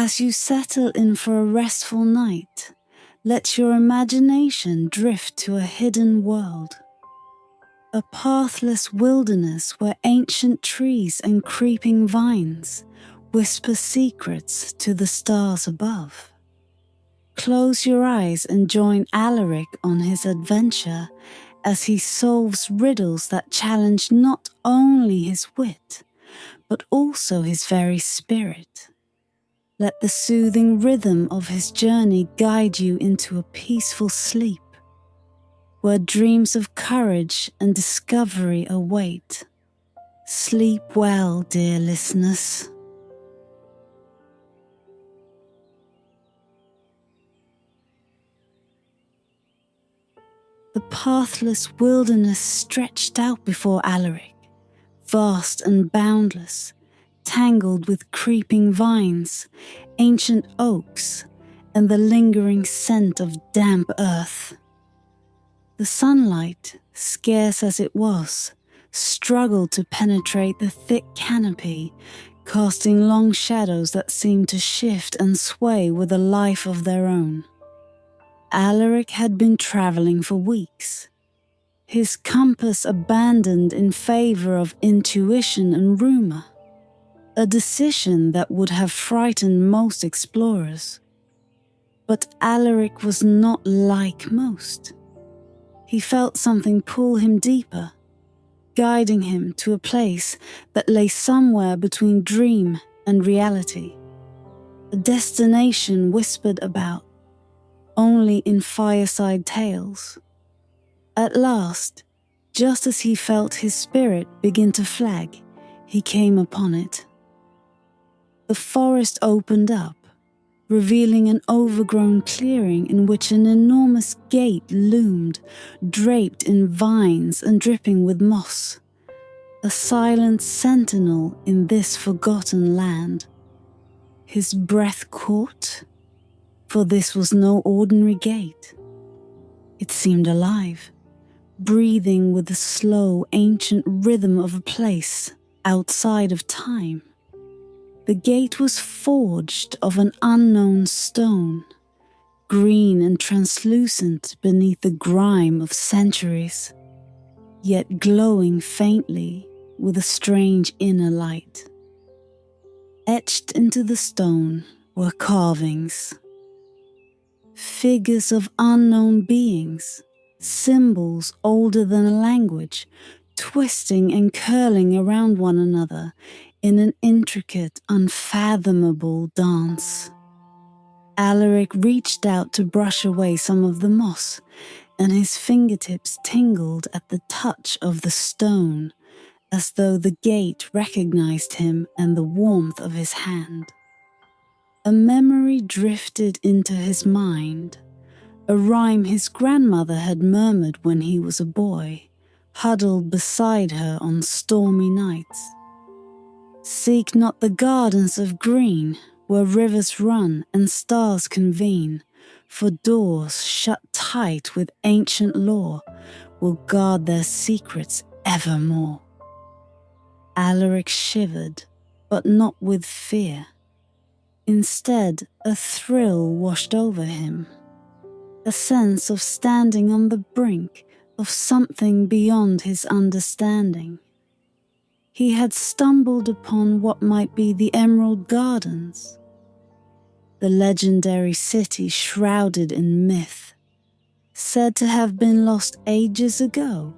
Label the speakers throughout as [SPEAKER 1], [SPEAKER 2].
[SPEAKER 1] As you settle in for a restful night, let your imagination drift to a hidden world. A pathless wilderness where ancient trees and creeping vines whisper secrets to the stars above. Close your eyes and join Alaric on his adventure as he solves riddles that challenge not only his wit, but also his very spirit. Let the soothing rhythm of his journey guide you into a peaceful sleep, where dreams of courage and discovery await. Sleep well, dear listeners. The pathless wilderness stretched out before Alaric, vast and boundless, tangled with creeping vines, ancient oaks, and the lingering scent of damp earth. The sunlight, scarce as it was, struggled to penetrate the thick canopy, casting long shadows that seemed to shift and sway with a life of their own. Alaric had been traveling for weeks, his compass abandoned in favor of intuition and rumor, a decision that would have frightened most explorers. But Alaric was not like most. He felt something pull him deeper, guiding him to a place that lay somewhere between dream and reality, a destination whispered about only in fireside tales. At last, just as he felt his spirit begin to flag, he came upon it. The forest opened up, revealing an overgrown clearing in which an enormous gate loomed, draped in vines and dripping with moss, a silent sentinel in this forgotten land. His breath caught, for this was no ordinary gate. It seemed alive, breathing with the slow, ancient rhythm of a place outside of time. The gate was forged of an unknown stone, green and translucent beneath the grime of centuries, yet glowing faintly with a strange inner light. Etched into the stone were carvings, figures of unknown beings, symbols older than a language, twisting and curling around one another in an intricate, unfathomable dance. Alaric reached out to brush away some of the moss, and his fingertips tingled at the touch of the stone, as though the gate recognized him and the warmth of his hand. A memory drifted into his mind, a rhyme his grandmother had murmured when he was a boy, huddled beside her on stormy nights. Seek not the gardens of green, where rivers run and stars convene, for doors shut tight with ancient lore will guard their secrets evermore. Alaric shivered, but not with fear. Instead, a thrill washed over him, a sense of standing on the brink of something beyond his understanding. He had stumbled upon what might be the Emerald Gardens, the legendary city shrouded in myth, said to have been lost ages ago,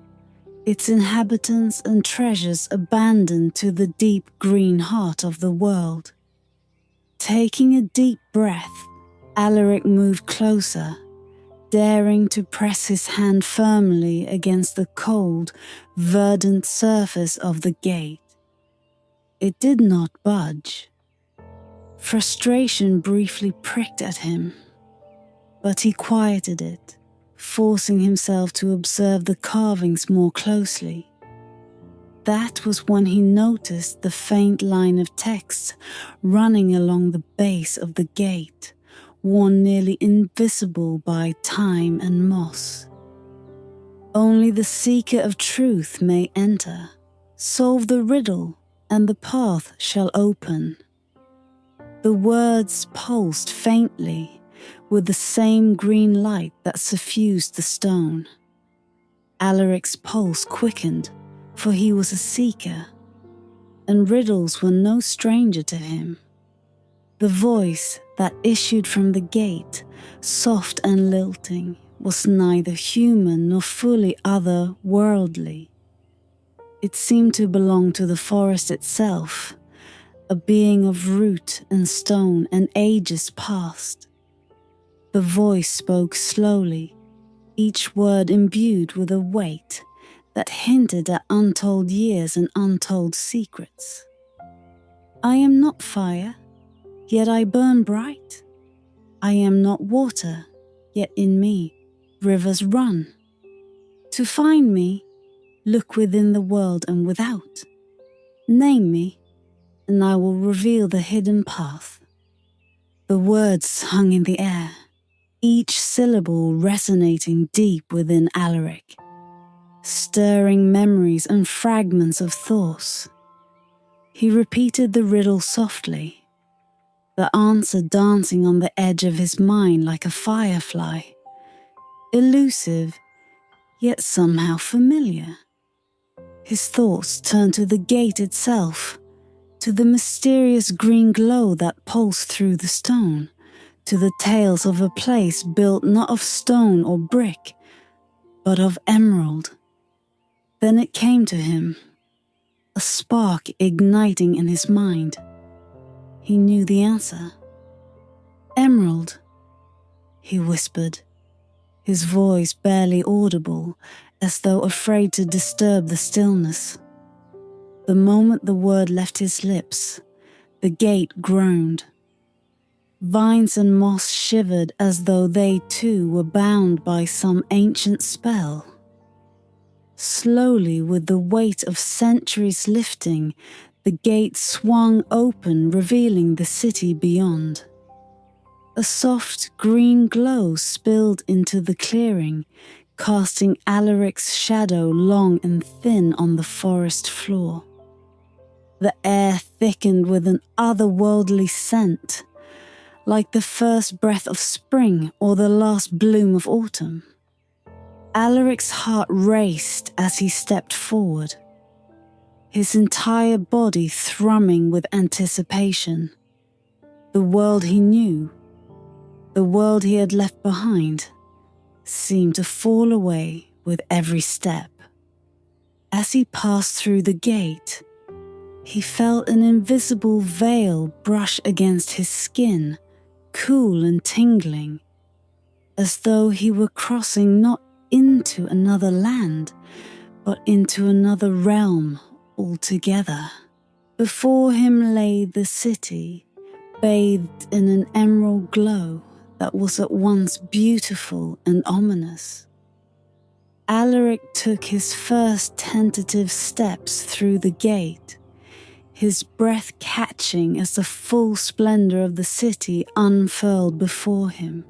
[SPEAKER 1] its inhabitants and treasures abandoned to the deep green heart of the world. Taking a deep breath, Alaric moved closer, daring to press his hand firmly against the cold, verdant surface of the gate. It did not budge. Frustration briefly pricked at him, but he quieted it, forcing himself to observe the carvings more closely. That was when he noticed the faint line of text running along the base of the gate, worn nearly invisible by time and moss. Only the seeker of truth may enter. Solve the riddle, and the path shall open. The words pulsed faintly with the same green light that suffused the stone. Alaric's pulse quickened, for he was a seeker, and riddles were no stranger to him. The voice that issued from the gate, soft and lilting, was neither human nor fully other-worldly. It seemed to belong to the forest itself, a being of root and stone and ages past. The voice spoke slowly, each word imbued with a weight that hinted at untold years and untold secrets. I am not fire, yet I burn bright. I am not water, yet in me rivers run. To find me, look within the world and without. Name me, and I will reveal the hidden path. The words hung in the air, each syllable resonating deep within Alaric, stirring memories and fragments of thoughts. He repeated the riddle softly, the answer dancing on the edge of his mind like a firefly, elusive, yet somehow familiar. His thoughts turned to the gate itself, to the mysterious green glow that pulsed through the stone, to the tales of a place built not of stone or brick, but of emerald. Then it came to him, a spark igniting in his mind. He knew the answer. Emerald, he whispered, his voice barely audible, as though afraid to disturb the stillness. The moment the word left his lips, the gate groaned. Vines and moss shivered as though they too were bound by some ancient spell. Slowly, with the weight of centuries lifting, the gate swung open, revealing the city beyond. A soft green glow spilled into the clearing, casting Alaric's shadow long and thin on the forest floor. The air thickened with an otherworldly scent, like the first breath of spring or the last bloom of autumn. Alaric's heart raced as he stepped forward, his entire body thrumming with anticipation. The world he knew, the world he had left behind, seemed to fall away with every step. As he passed through the gate, he felt an invisible veil brush against his skin, cool and tingling, as though he were crossing not into another land, but into another realm altogether. Before him lay the city, bathed in an emerald glow that was at once beautiful and ominous. Alaric took his first tentative steps through the gate, his breath catching as the full splendor of the city unfurled before him.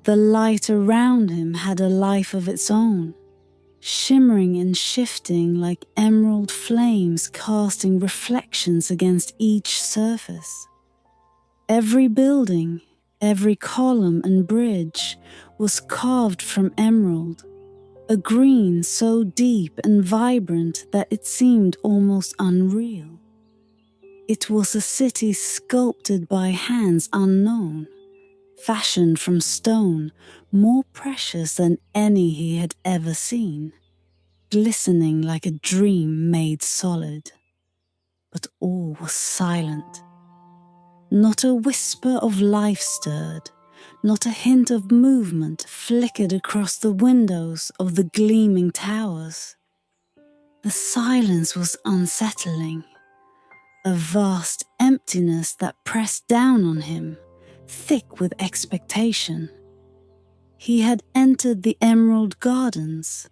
[SPEAKER 1] The light around him had a life of its own, shimmering and shifting like emerald flames casting reflections against each surface. Every building, every column and bridge was carved from emerald, a green so deep and vibrant that it seemed almost unreal. It was a city sculpted by hands unknown, fashioned from stone more precious than any he had ever seen, glistening like a dream made solid. But all was silent. Not a whisper of life stirred, not a hint of movement flickered across the windows of the gleaming towers. The silence was unsettling, a vast emptiness that pressed down on him, thick with expectation. He had entered the Emerald Gardens,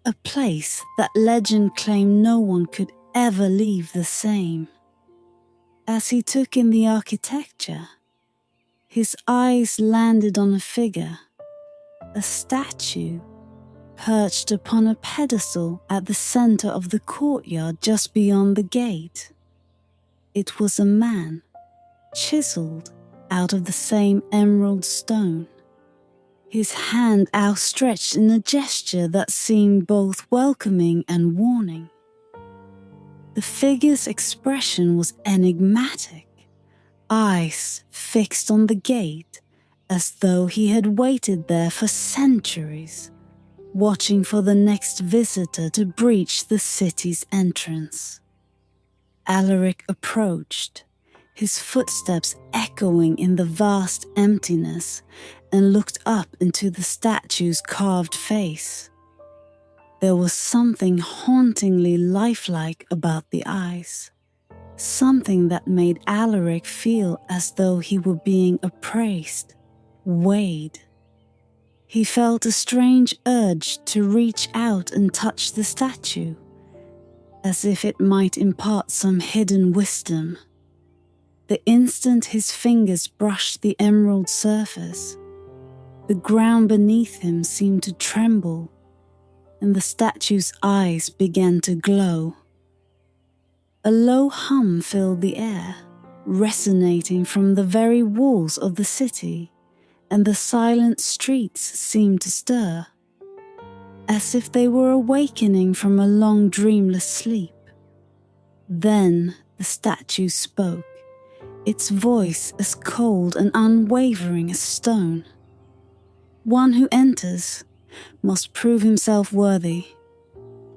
[SPEAKER 1] a place that legend claimed no one could ever leave the same. As he took in the architecture, his eyes landed on a figure, a statue, perched upon a pedestal at the center of the courtyard just beyond the gate. It was a man, chiseled out of the same emerald stone, his hand outstretched in a gesture that seemed both welcoming and warning. The figure's expression was enigmatic, eyes fixed on the gate as though he had waited there for centuries, watching for the next visitor to breach the city's entrance. Alaric approached, his footsteps echoing in the vast emptiness, and looked up into the statue's carved face. There was something hauntingly lifelike about the eyes, something that made Alaric feel as though he were being appraised, weighed. He felt a strange urge to reach out and touch the statue, as if it might impart some hidden wisdom. The instant his fingers brushed the emerald surface, the ground beneath him seemed to tremble, and the statue's eyes began to glow. A low hum filled the air, resonating from the very walls of the city, and the silent streets seemed to stir, as if they were awakening from a long dreamless sleep. Then the statue spoke, its voice as cold and unwavering as stone. One who enters must prove himself worthy.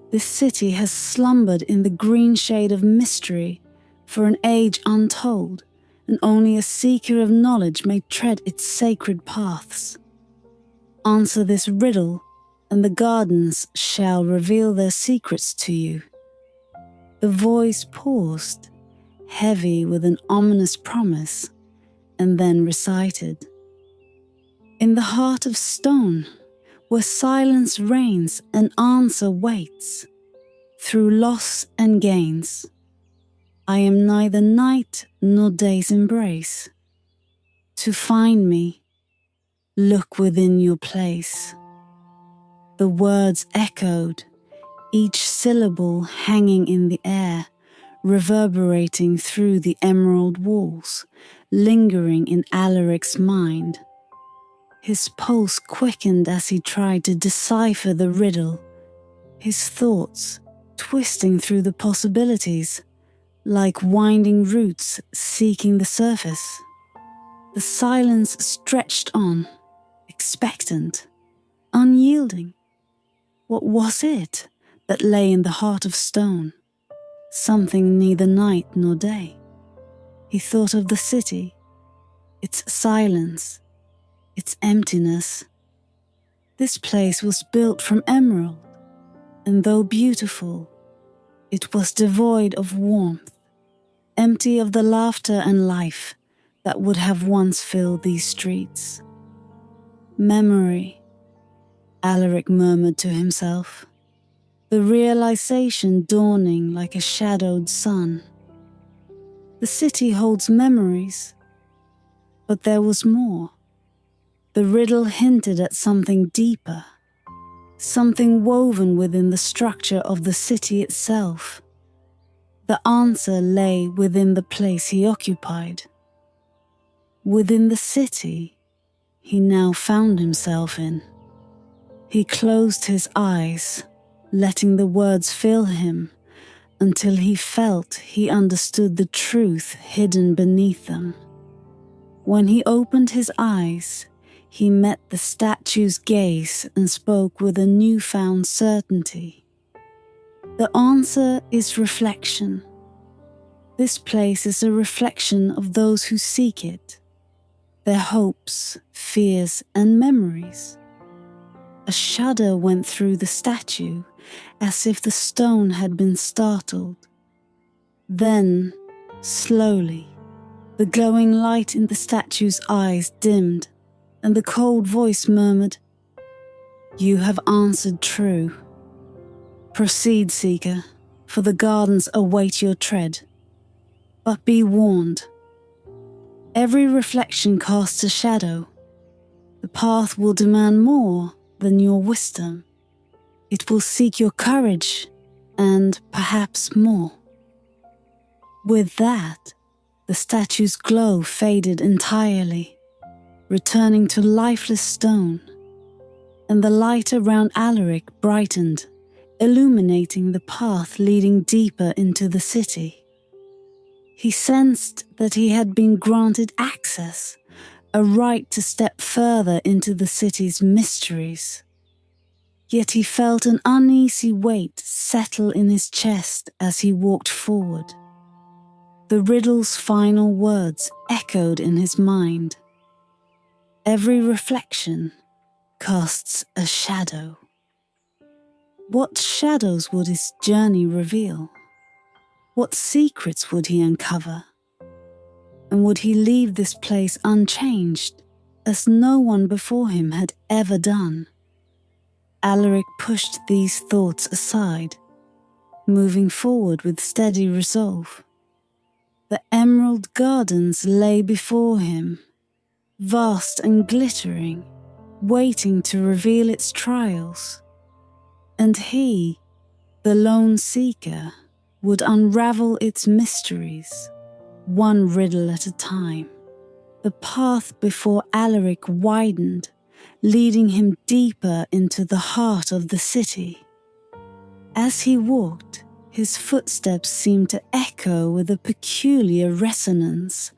[SPEAKER 1] This city has slumbered in the green shade of mystery for an age untold, and only a seeker of knowledge may tread its sacred paths. Answer this riddle, and the gardens shall reveal their secrets to you. The voice paused, heavy with an ominous promise, and then recited. In the heart of stone, where silence reigns and answer waits, through loss and gains, I am neither night nor day's embrace. To find me, look within your place. The words echoed, each syllable hanging in the air, reverberating through the emerald walls, lingering in Alaric's mind. His pulse quickened as he tried to decipher the riddle, his thoughts twisting through the possibilities, like winding roots seeking the surface. The silence stretched on, expectant, unyielding. What was it that lay in the heart of stone? Something neither night nor day. He thought of the city, its silence, its emptiness. This place was built from emerald, and though beautiful, it was devoid of warmth, empty of the laughter and life that would have once filled these streets. Memory, Alaric murmured to himself, the realization dawning like a shadowed sun. The city holds memories, but there was more. The riddle hinted at something deeper, something woven within the structure of the city itself. The answer lay within the place he occupied. Within the city he now found himself in. He closed his eyes, letting the words fill him until he felt he understood the truth hidden beneath them. When he opened his eyes, he met the statue's gaze and spoke with a newfound certainty. The answer is reflection. This place is a reflection of those who seek it, their hopes, fears, and memories. A shudder went through the statue, as if the stone had been startled. Then, slowly, the glowing light in the statue's eyes dimmed, and the cold voice murmured, "You have answered true. Proceed, seeker, for the gardens await your tread. But be warned. Every reflection casts a shadow. The path will demand more than your wisdom. It will seek your courage and perhaps more." With that, The statue's glow faded entirely, returning to lifeless stone, and the light around Alaric brightened, illuminating the path leading deeper into the city. He sensed that he had been granted access, a right to step further into the city's mysteries. Yet he felt an uneasy weight settle in his chest as he walked forward. The riddle's final words echoed in his mind. Every reflection casts a shadow. What shadows would his journey reveal? What secrets would he uncover? And would he leave this place unchanged, as no one before him had ever done? Alaric pushed these thoughts aside, moving forward with steady resolve. The emerald gardens lay before him, vast and glittering, waiting to reveal its trials. And he, the lone seeker, would unravel its mysteries, one riddle at a time. The path before Alaric widened, leading him deeper into the heart of the city. As he walked, his footsteps seemed to echo with a peculiar resonance,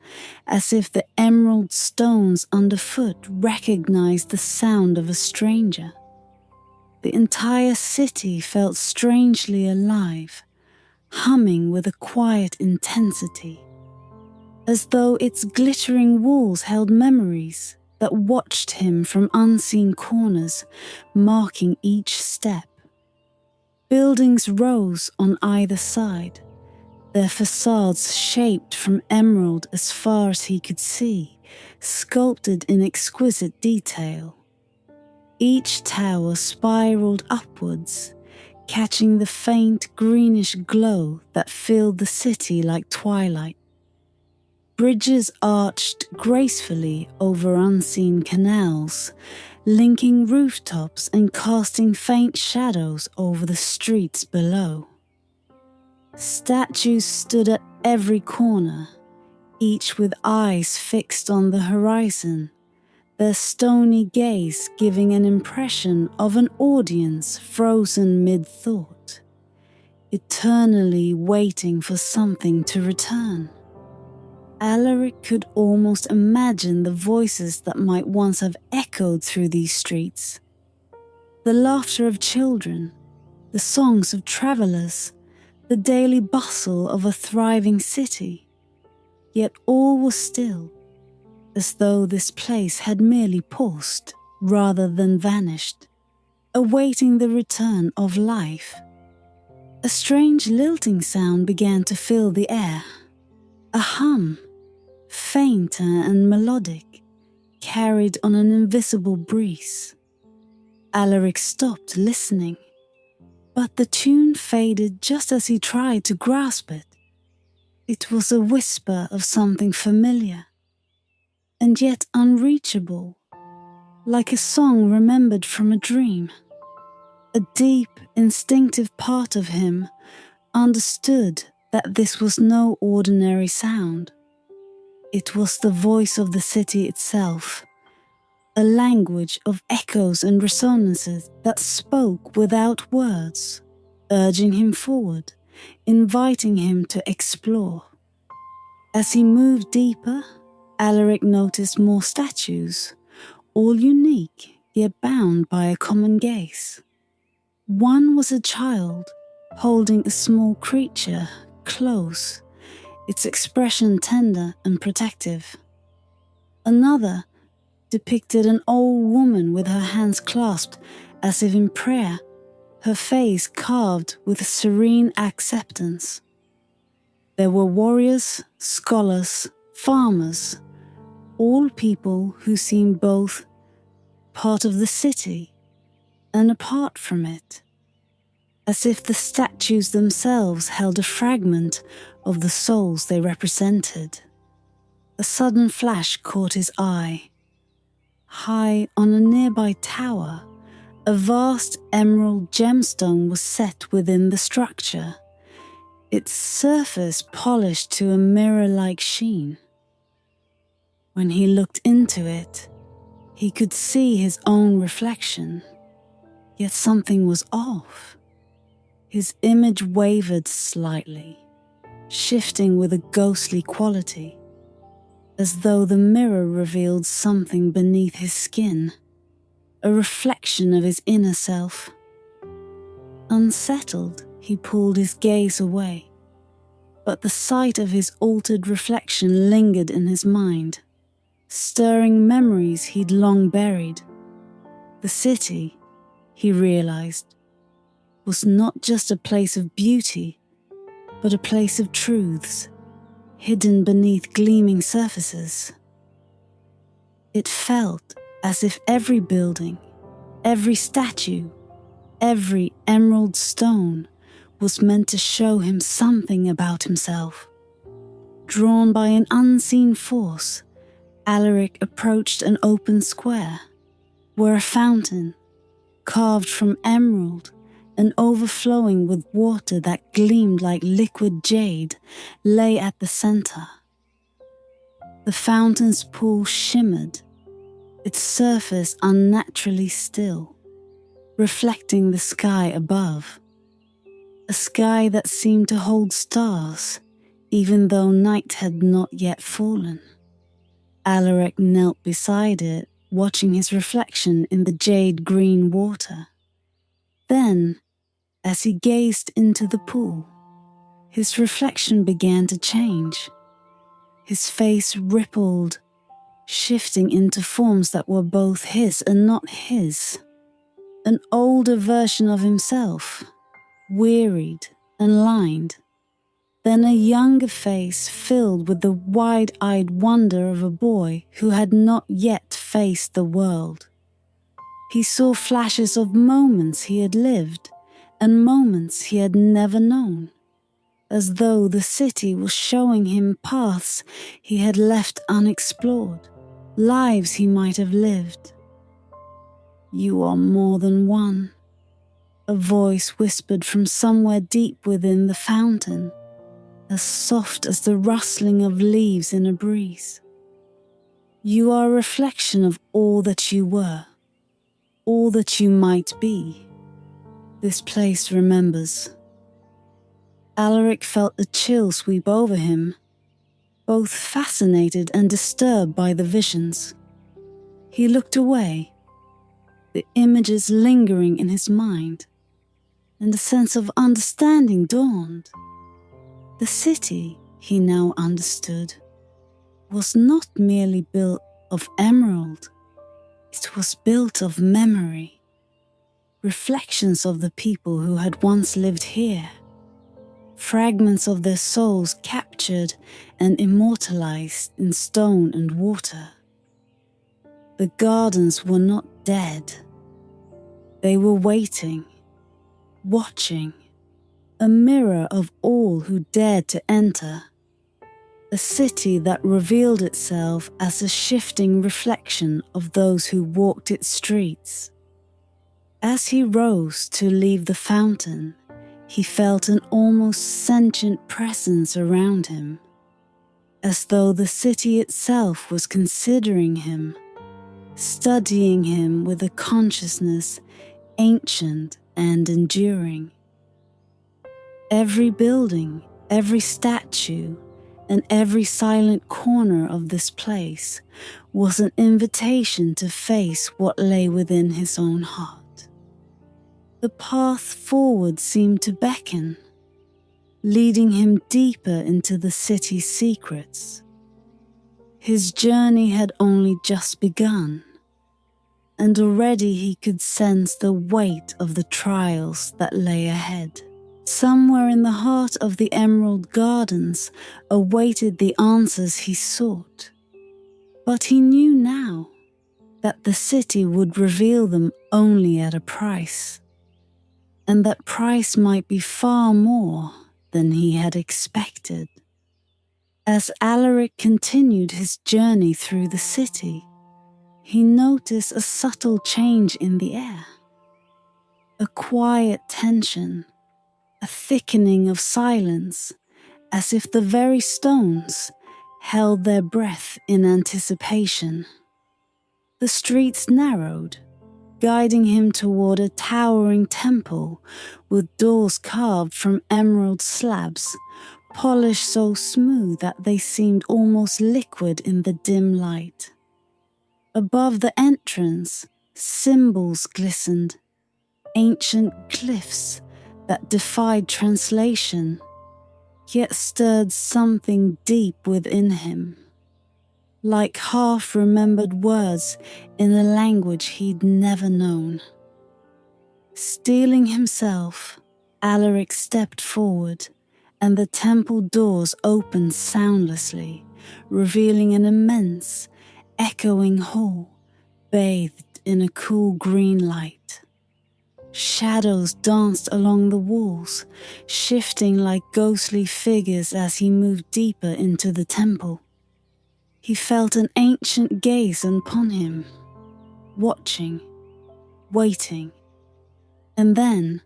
[SPEAKER 1] as if the emerald stones underfoot recognized the sound of a stranger. The entire city felt strangely alive, humming with a quiet intensity, as though its glittering walls held memories that watched him from unseen corners, marking each step. Buildings rose on either side, their facades shaped from emerald as far as he could see, sculpted in exquisite detail. Each tower spiraled upwards, catching the faint greenish glow that filled the city like twilight. Bridges arched gracefully over unseen canals, linking rooftops and casting faint shadows over the streets below. Statues stood at every corner, each with eyes fixed on the horizon, their stony gaze giving an impression of an audience frozen mid-thought, eternally waiting for something to return. Alaric could almost imagine the voices that might once have echoed through these streets. The laughter of children, the songs of travelers, the daily bustle of a thriving city. Yet all was still, as though this place had merely paused rather than vanished, awaiting the return of life. A strange lilting sound began to fill the air, a hum, fainter and melodic, carried on an invisible breeze. Alaric stopped listening, but the tune faded just as he tried to grasp it. It was a whisper of something familiar, and yet unreachable, like a song remembered from a dream. A deep, instinctive part of him understood that this was no ordinary sound. It was the voice of the city itself, a language of echoes and resonances that spoke without words, urging him forward, inviting him to explore. As he moved deeper, Alaric noticed more statues, all unique yet bound by a common gaze. One was a child holding a small creature close, its expression tender and protective. Another depicted an old woman with her hands clasped as if in prayer, her face carved with serene acceptance. There were warriors, scholars, farmers, all people who seemed both part of the city and apart from it, as if the statues themselves held a fragment of the souls they represented. A sudden flash caught his eye. High on a nearby tower, a vast emerald gemstone was set within the structure, its surface polished to a mirror-like sheen. When he looked into it, he could see his own reflection, yet something was off. His image wavered slightly, shifting with a ghostly quality, as though the mirror revealed something beneath his skin, a reflection of his inner self. Unsettled, he pulled his gaze away, but the sight of his altered reflection lingered in his mind, stirring memories he'd long buried. The city, he realized, was not just a place of beauty, but a place of truths, hidden beneath gleaming surfaces. It felt as if every building, every statue, every emerald stone was meant to show him something about himself. Drawn by an unseen force, Alaric approached an open square, where a fountain, carved from emerald and overflowing with water that gleamed like liquid jade, lay at the center. The fountain's pool shimmered, its surface unnaturally still, reflecting the sky above, a sky that seemed to hold stars, even though night had not yet fallen. Alaric knelt beside it, watching his reflection in the jade-green water. Then, as he gazed into the pool, his reflection began to change. His face rippled, shifting into forms that were both his and not his. An older version of himself, wearied and lined. Then a younger face filled with the wide-eyed wonder of a boy who had not yet faced the world. He saw flashes of moments he had lived and moments he had never known, as though the city was showing him paths he had left unexplored, lives he might have lived. "You are more than one," a voice whispered from somewhere deep within the fountain, as soft as the rustling of leaves in a breeze. "You are a reflection of all that you were, all that you might be. This place remembers." Alaric felt a chill sweep over him, both fascinated and disturbed by the visions. He looked away, the images lingering in his mind, and a sense of understanding dawned. The city, he now understood, was not merely built of emerald, it was built of memory, reflections of the people who had once lived here, fragments of their souls captured and immortalized in stone and water. The gardens were not dead. They were waiting, watching, a mirror of all who dared to enter, a city that revealed itself as a shifting reflection of those who walked its streets. As he rose to leave the fountain, he felt an almost sentient presence around him, as though the city itself was considering him, studying him with a consciousness ancient and enduring. Every building, every statue, and every silent corner of this place was an invitation to face what lay within his own heart. The path forward seemed to beckon, leading him deeper into the city's secrets. His journey had only just begun, and already he could sense the weight of the trials that lay ahead. Somewhere in the heart of the Emerald Gardens awaited the answers he sought. But he knew now that the city would reveal them only at a price, and that price might be far more than he had expected. As Alaric continued his journey through the city, he noticed a subtle change in the air, a quiet tension, a thickening of silence, as if the very stones held their breath in anticipation. The streets narrowed, guiding him toward a towering temple with doors carved from emerald slabs, polished so smooth that they seemed almost liquid in the dim light. Above the entrance, symbols glistened, ancient glyphs that defied translation, yet stirred something deep within him, like half-remembered words in a language he'd never known. Steeling himself, Alaric stepped forward, and the temple doors opened soundlessly, revealing an immense, echoing hall, bathed in a cool green light. Shadows danced along the walls, shifting like ghostly figures as he moved deeper into the temple. He felt an ancient gaze upon him, watching, waiting. And then,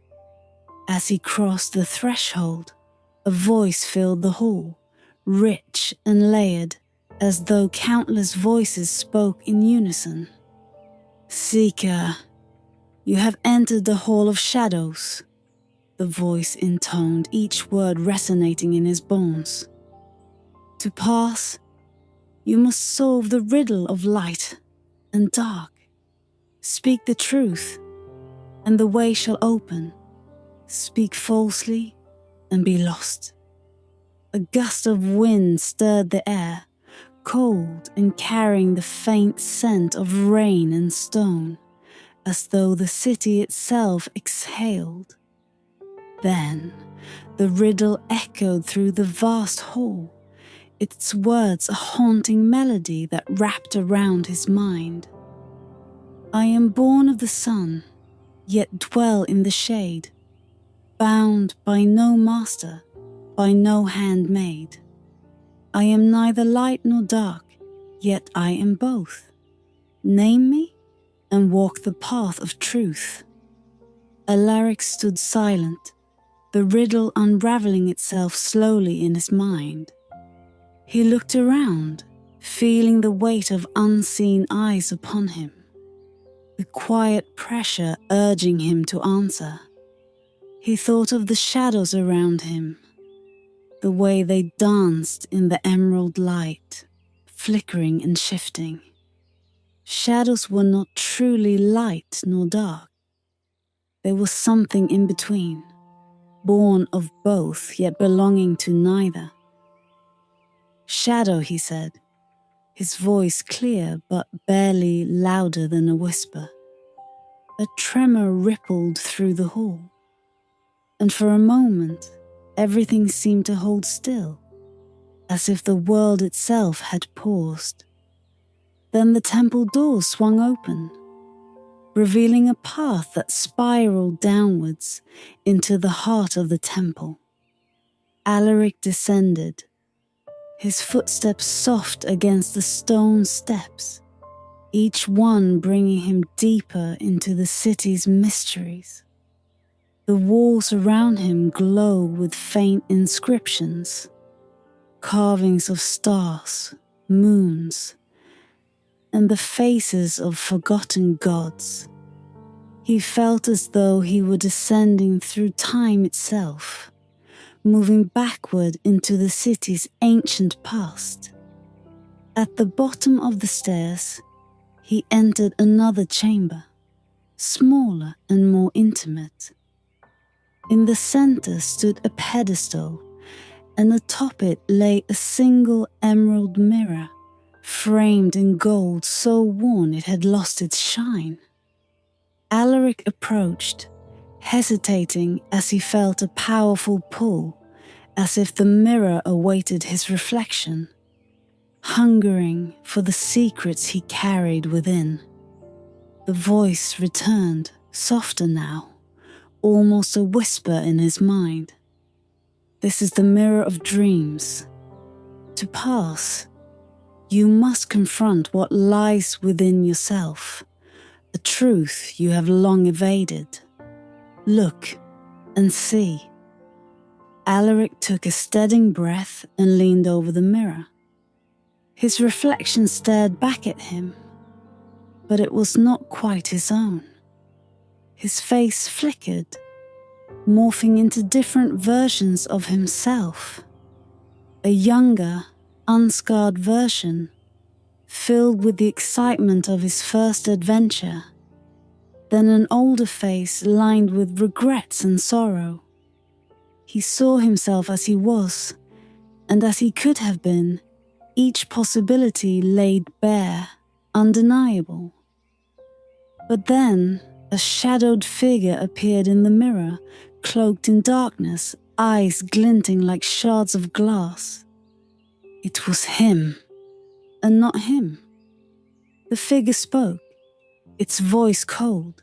[SPEAKER 1] as he crossed the threshold, a voice filled the hall, rich and layered, as though countless voices spoke in unison. "Seeker, you have entered the Hall of Shadows," the voice intoned, each word resonating in his bones. "To pass, you must solve the riddle of light and dark. Speak the truth, and the way shall open. Speak falsely, and be lost." A gust of wind stirred the air, cold and carrying the faint scent of rain and stone, as though the city itself exhaled. Then the riddle echoed through the vast hall, its words a haunting melody that wrapped around his mind. "I am born of the sun, yet dwell in the shade, bound by no master, by no hand made. I am neither light nor dark, yet I am both. Name me, and walk the path of truth." Alaric stood silent, the riddle unraveling itself slowly in his mind. He looked around, feeling the weight of unseen eyes upon him, the quiet pressure urging him to answer. He thought of the shadows around him, the way they danced in the emerald light, flickering and shifting. Shadows were not truly light nor dark. There was something in between, born of both yet belonging to neither. "Shadow," he said, his voice clear but barely louder than a whisper. A tremor rippled through the hall, and for a moment everything seemed to hold still, as if the world itself had paused. Then the temple doors swung open, revealing a path that spiraled downwards into the heart of the temple. Alaric descended, his footsteps soft against the stone steps, each one bringing him deeper into the city's mysteries. The walls around him glowed with faint inscriptions, carvings of stars, moons, and the faces of forgotten gods. He felt as though he were descending through time itself, moving backward into the city's ancient past. At the bottom of the stairs, he entered another chamber, smaller and more intimate. In the center stood a pedestal, and atop it lay a single emerald mirror, framed in gold so worn it had lost its shine. Alaric approached, hesitating as he felt a powerful pull, as if the mirror awaited his reflection, hungering for the secrets he carried within. The voice returned, softer now, almost a whisper in his mind. "This is the mirror of dreams. To pass, you must confront what lies within yourself, a truth you have long evaded. Look and see." Alaric took a steadying breath and leaned over the mirror. His reflection stared back at him, but it was not quite his own. His face flickered, morphing into different versions of himself. A younger, unscarred version, filled with the excitement of his first adventure, then an older face lined with regrets and sorrow. He saw himself as he was, and as he could have been, each possibility laid bare, undeniable. But then, a shadowed figure appeared in the mirror, cloaked in darkness, eyes glinting like shards of glass. It was him, and not him. The figure spoke, its voice cold,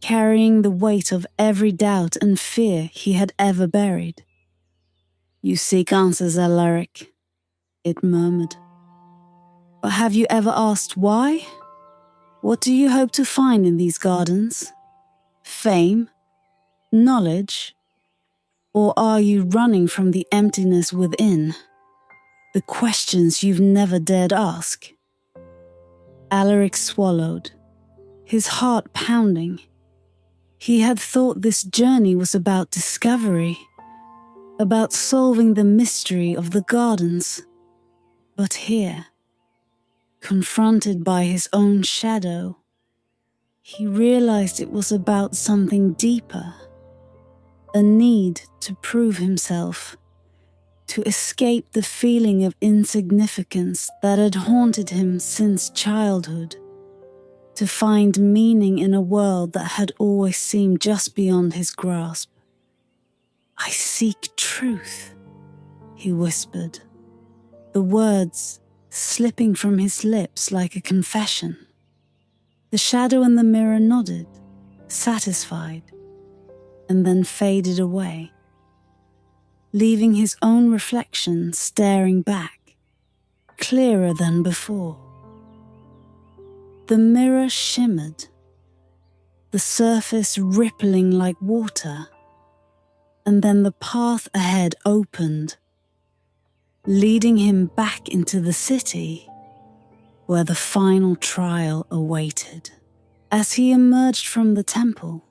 [SPEAKER 1] carrying the weight of every doubt and fear he had ever buried. "You seek answers, Alaric," it murmured. "But have you ever asked why? What do you hope to find in these gardens? Fame? Knowledge? Or are you running from the emptiness within? The questions you've never dared ask?" Alaric swallowed, his heart pounding. He had thought this journey was about discovery, about solving the mystery of the gardens. But here, confronted by his own shadow, he realized it was about something deeper, a need to prove himself, to escape the feeling of insignificance that had haunted him since childhood, to find meaning in a world that had always seemed just beyond his grasp. "I seek truth," he whispered, the words slipping from his lips like a confession. The shadow in the mirror nodded, satisfied, and then faded away, leaving his own reflection staring back, clearer than before. The mirror shimmered, the surface rippling like water, and then the path ahead opened, leading him back into the city where the final trial awaited. As he emerged from the temple,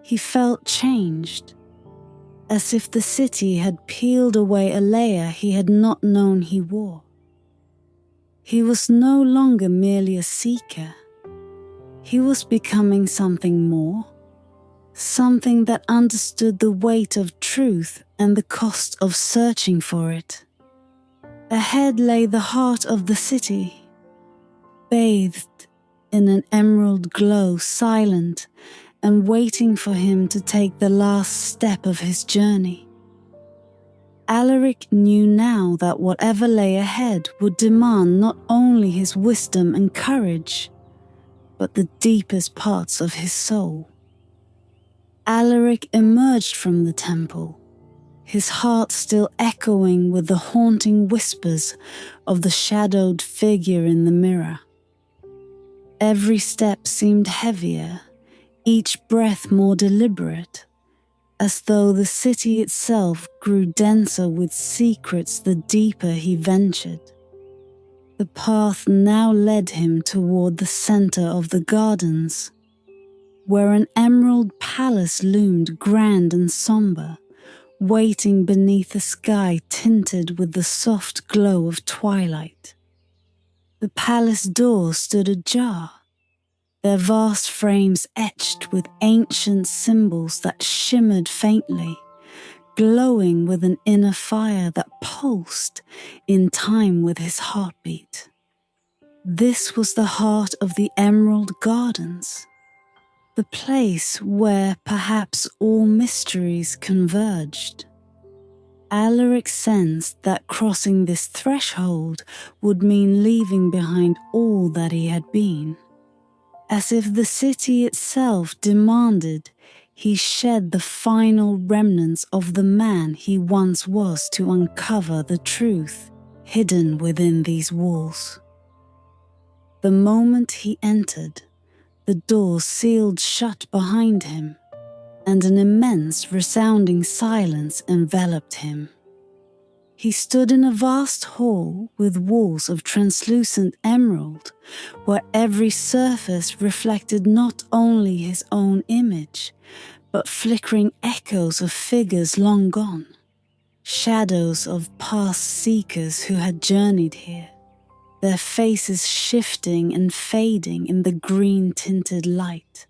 [SPEAKER 1] he felt changed, as if the city had peeled away a layer he had not known he wore. He was no longer merely a seeker. He was becoming something more, something that understood the weight of truth and the cost of searching for it. Ahead lay the heart of the city, bathed in an emerald glow, silent and waiting for him to take the last step of his journey. Alaric knew now that whatever lay ahead would demand not only his wisdom and courage, but the deepest parts of his soul. Alaric emerged from the temple, his heart still echoing with the haunting whispers of the shadowed figure in the mirror. Every step seemed heavier, each breath more deliberate, as though the city itself grew denser with secrets the deeper he ventured. The path now led him toward the center of the gardens, where an emerald palace loomed grand and somber, waiting beneath a sky tinted with the soft glow of twilight. The palace doors stood ajar, their vast frames etched with ancient symbols that shimmered faintly, glowing with an inner fire that pulsed in time with his heartbeat. This was the heart of the Emerald Gardens, the place where perhaps all mysteries converged. Alaric sensed that crossing this threshold would mean leaving behind all that he had been. As if the city itself demanded he shed the final remnants of the man he once was to uncover the truth hidden within these walls. The moment he entered, the doors sealed shut behind him, and an immense resounding silence enveloped him. He stood in a vast hall with walls of translucent emerald, where every surface reflected not only his own image, but flickering echoes of figures long gone, shadows of past seekers who had journeyed here, their faces shifting and fading in the green-tinted light.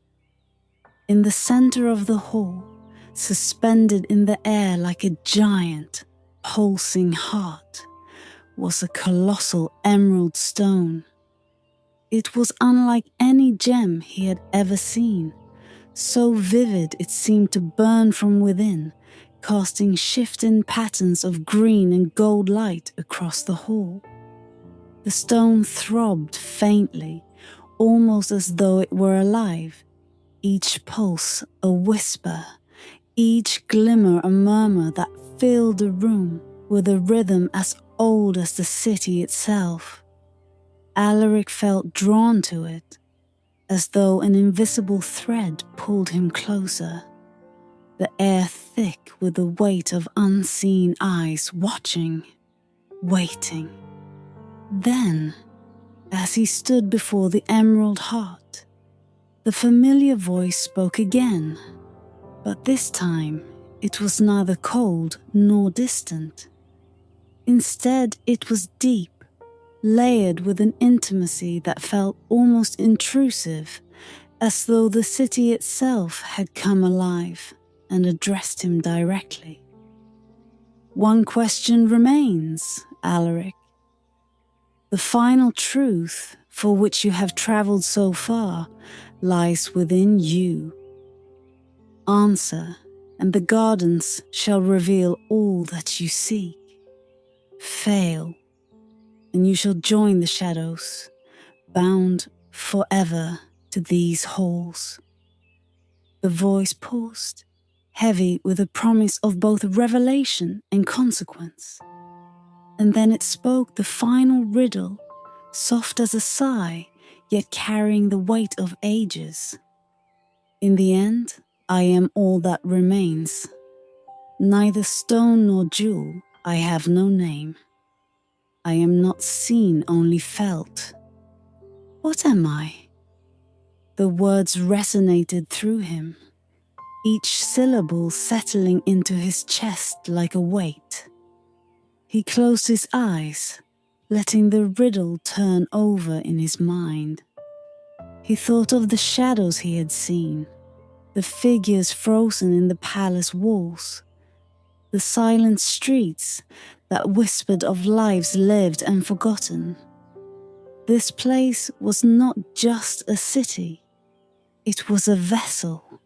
[SPEAKER 1] In the center of the hall, suspended in the air like a giant, pulsing heart, was a colossal emerald stone. It was unlike any gem he had ever seen, so vivid it seemed to burn from within, casting shifting patterns of green and gold light across the hall. The stone throbbed faintly, almost as though it were alive, each pulse a whisper, each glimmer a murmur that filled the room with a rhythm as old as the city itself. Alaric felt drawn to it, as though an invisible thread pulled him closer, the air thick with the weight of unseen eyes watching, waiting. Then, as he stood before the emerald heart, the familiar voice spoke again, but this time it was neither cold nor distant. Instead, it was deep, layered with an intimacy that felt almost intrusive, as though the city itself had come alive and addressed him directly. One question remains, Alaric. The final truth for which you have traveled so far lies within you. Answer, and the gardens shall reveal all that you seek. Fail, and you shall join the shadows, bound forever to these halls. The voice paused, heavy with a promise of both revelation and consequence. And then it spoke the final riddle, soft as a sigh, yet carrying the weight of ages. In the end, I am all that remains. Neither stone nor jewel, I have no name. I am not seen, only felt. What am I? The words resonated through him, each syllable settling into his chest like a weight. He closed his eyes, letting the riddle turn over in his mind. He thought of the shadows he had seen, the figures frozen in the palace walls, the silent streets that whispered of lives lived and forgotten. This place was not just a city, it was a vessel,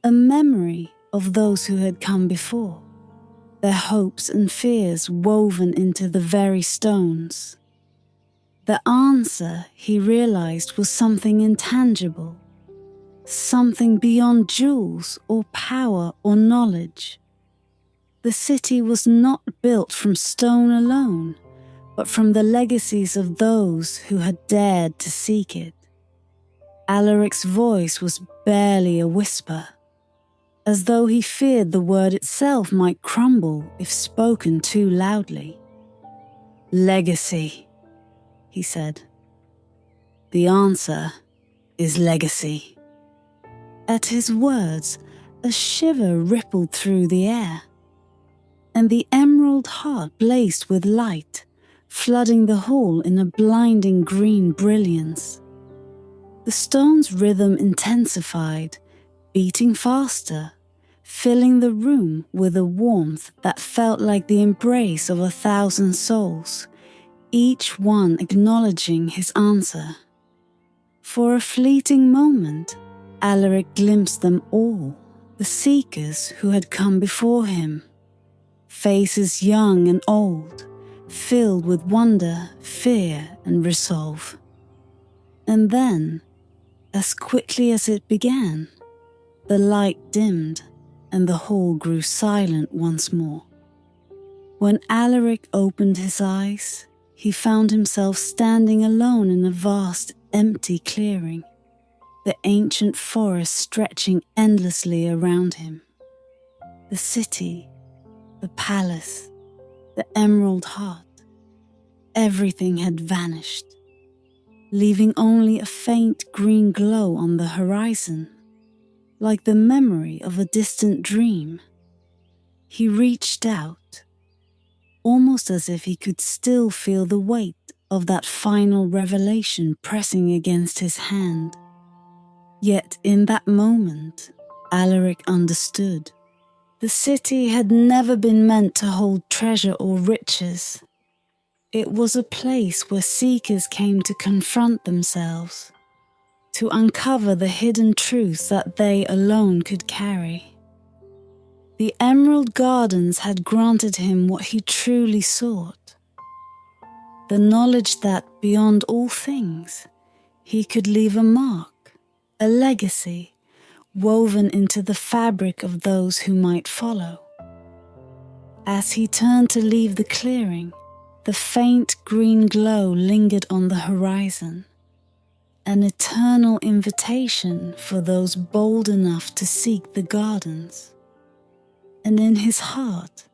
[SPEAKER 1] a memory of those who had come before, their hopes and fears woven into the very stones. The answer, he realized, was something intangible, something beyond jewels or power or knowledge. The city was not built from stone alone, but from the legacies of those who had dared to seek it. Alaric's voice was barely a whisper, as though he feared the word itself might crumble if spoken too loudly. Legacy, he said. The answer is legacy. At his words, a shiver rippled through the air, and the emerald heart blazed with light, flooding the hall in a blinding green brilliance. The stone's rhythm intensified, beating faster, filling the room with a warmth that felt like the embrace of 1,000 souls, each one acknowledging his answer. For a fleeting moment, Alaric glimpsed them all, the seekers who had come before him. Faces young and old, filled with wonder, fear, and resolve. And then, as quickly as it began, the light dimmed and the hall grew silent once more. When Alaric opened his eyes, he found himself standing alone in a vast, empty clearing. the ancient forest stretching endlessly around him. The city, the palace, the emerald heart, everything had vanished, leaving only a faint green glow on the horizon, like the memory of a distant dream. He reached out, almost as if he could still feel the weight of that final revelation pressing against his hand. Yet in that moment, Alaric understood. The city had never been meant to hold treasure or riches. It was a place where seekers came to confront themselves, to uncover the hidden truths that they alone could carry. The Emerald Gardens had granted him what he truly sought, the knowledge that, beyond all things, he could leave a mark, a legacy, woven into the fabric of those who might follow. As he turned to leave the clearing, the faint green glow lingered on the horizon, an eternal invitation for those bold enough to seek the gardens. And in his heart,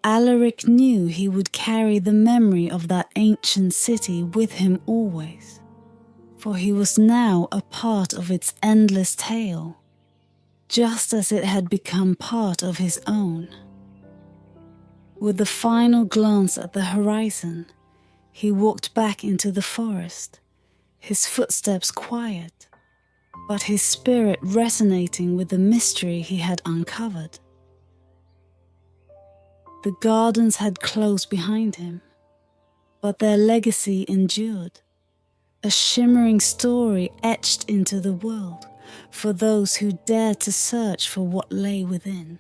[SPEAKER 1] Alaric knew he would carry the memory of that ancient city with him always, for he was now a part of its endless tale, just as it had become part of his own. With a final glance at the horizon, he walked back into the forest, his footsteps quiet, but his spirit resonating with the mystery he had uncovered. The gardens had closed behind him, but their legacy endured, a shimmering story etched into the world for those who dared to search for what lay within.